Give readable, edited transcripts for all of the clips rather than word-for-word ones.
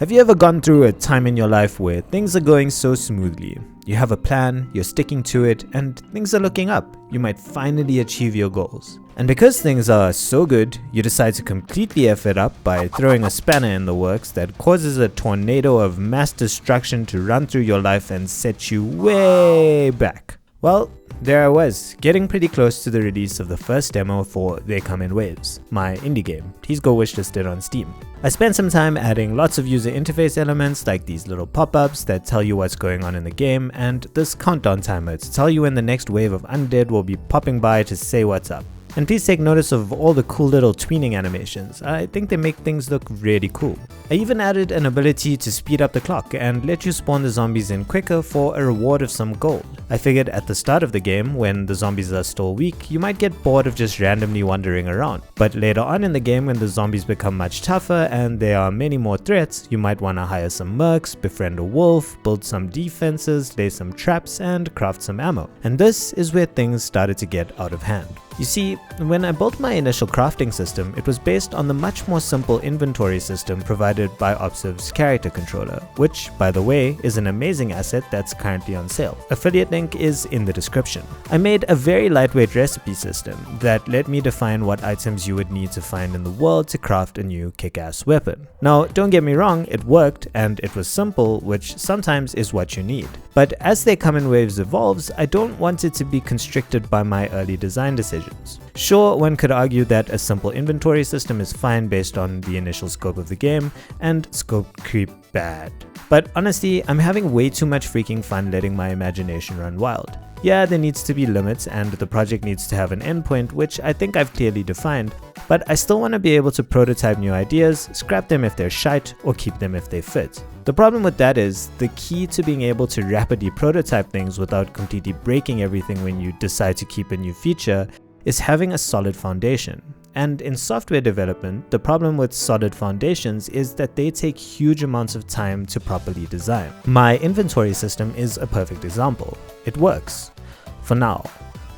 Have you ever gone through a time in your life where things are going so smoothly? You have a plan, you're sticking to it, and things are looking up. You might finally achieve your goals. And because things are so good, you decide to completely F it up by throwing a spanner in the works that causes a tornado of mass destruction to run through your life and set you way back. Well, there I was, getting pretty close to the release of the first demo for They Come in Waves, my indie game. Please go wishlisted on Steam. I spent some time adding lots of user interface elements like these little pop-ups that tell you what's going on in the game, and this countdown timer to tell you when the next wave of undead will be popping by to say what's up. And please take notice of all the cool little tweening animations. I think they make things look really cool. I even added an ability to speed up the clock and let you spawn the zombies in quicker for a reward of some gold. I figured at the start of the game, when the zombies are still weak, you might get bored of just randomly wandering around. But later on in the game, when the zombies become much tougher and there are many more threats, you might want to hire some mercs, befriend a wolf, build some defenses, lay some traps, and craft some ammo. And this is where things started to get out of hand. You see, when I built my initial crafting system, it was based on the much more simple inventory system provided by Opsiv's character controller, which, by the way, is an amazing asset that's currently on sale. Affiliate link is in the description. I made a very lightweight recipe system that let me define what items you would need to find in the world to craft a new kick-ass weapon. Now, don't get me wrong, it worked and it was simple, which sometimes is what you need. But as They Come in Waves evolves, I don't want it to be constricted by my early design decisions. Sure, one could argue that a simple inventory system is fine based on the initial scope of the game, and scope creep bad. But honestly, I'm having way too much freaking fun letting my imagination run wild. Yeah, there needs to be limits and the project needs to have an endpoint, which I think I've clearly defined, but I still want to be able to prototype new ideas, scrap them if they're shite, or keep them if they fit. The problem with that is, the key to being able to rapidly prototype things without completely breaking everything when you decide to keep a new feature is having a solid foundation. And in software development, the problem with solid foundations is that they take huge amounts of time to properly design. My inventory system is a perfect example. It works. For now.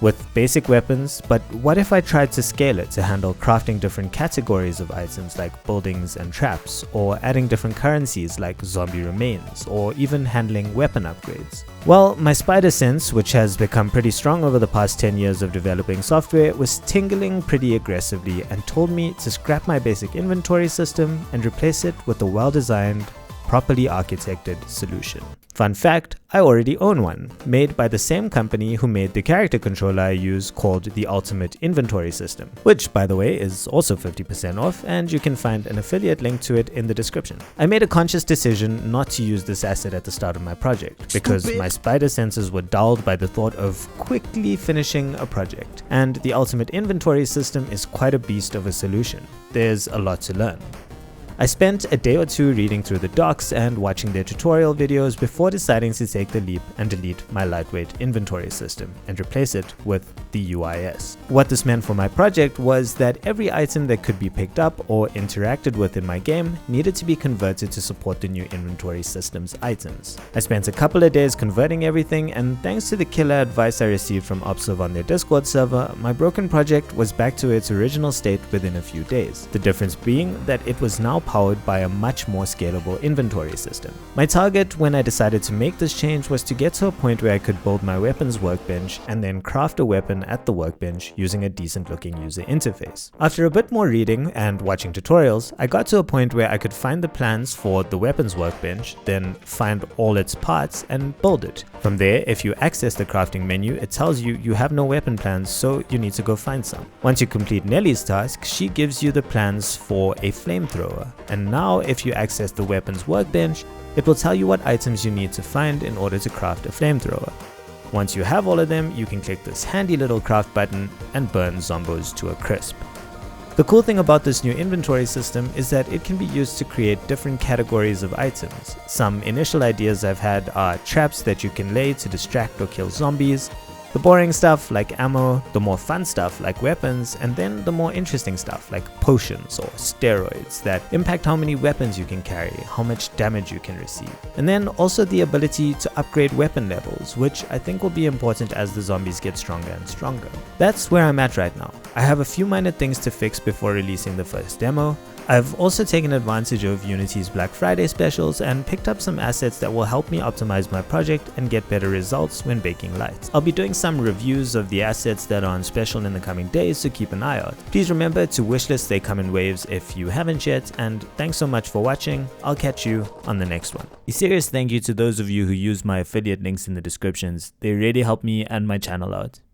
With basic weapons, but what if I tried to scale it to handle crafting different categories of items like buildings and traps, or adding different currencies like zombie remains, or even handling weapon upgrades? Well, my spider sense, which has become pretty strong over the past 10 years of developing software, was tingling pretty aggressively and told me to scrap my basic inventory system and replace it with a well-designed, properly architected solution. Fun fact, I already own one, made by the same company who made the character controller I use called the Ultimate Inventory System, which by the way is also 50% off, and you can find an affiliate link to it in the description. I made a conscious decision not to use this asset at the start of my project, because my spider senses were dulled by the thought of quickly finishing a project, and the Ultimate Inventory System is quite a beast of a solution. There's a lot to learn. I spent a day or two reading through the docs and watching their tutorial videos before deciding to take the leap and delete my lightweight inventory system and replace it with the UIS. What this meant for my project was that every item that could be picked up or interacted with in my game needed to be converted to support the new inventory system's items. I spent a couple of days converting everything, and thanks to the killer advice I received from Opsiv on their Discord server, my broken project was back to its original state within a few days. The difference being that it was now powered by a much more scalable inventory system. My target when I decided to make this change was to get to a point where I could build my weapons workbench and then craft a weapon at the workbench using a decent looking user interface. After a bit more reading and watching tutorials, I got to a point where I could find the plans for the weapons workbench, then find all its parts and build it. From there, if you access the crafting menu, it tells you you have no weapon plans, so you need to go find some. Once you complete Nellie's task, she gives you the plans for a flamethrower. And now if you access the weapons workbench, it will tell you what items you need to find in order to craft a flamethrower. Once you have all of them, you can click this handy little craft button and burn zombos to a crisp. The cool thing about this new inventory system is that it can be used to create different categories of items. Some initial ideas I've had are traps that you can lay to distract or kill zombies, the boring stuff like ammo, the more fun stuff like weapons, and then the more interesting stuff like potions or steroids that impact how many weapons you can carry, how much damage you can receive. And then also the ability to upgrade weapon levels, which I think will be important as the zombies get stronger and stronger. That's where I'm at right now. I have a few minor things to fix before releasing the first demo, I've also taken advantage of Unity's Black Friday specials and picked up some assets that will help me optimize my project and get better results when baking lights. I'll be doing some reviews of the assets that are on special in the coming days, so keep an eye out. Please remember to wishlist, they come in waves if you haven't yet, and thanks so much for watching. I'll catch you on the next one. A serious thank you to those of you who use my affiliate links in the descriptions. They really help me and my channel out.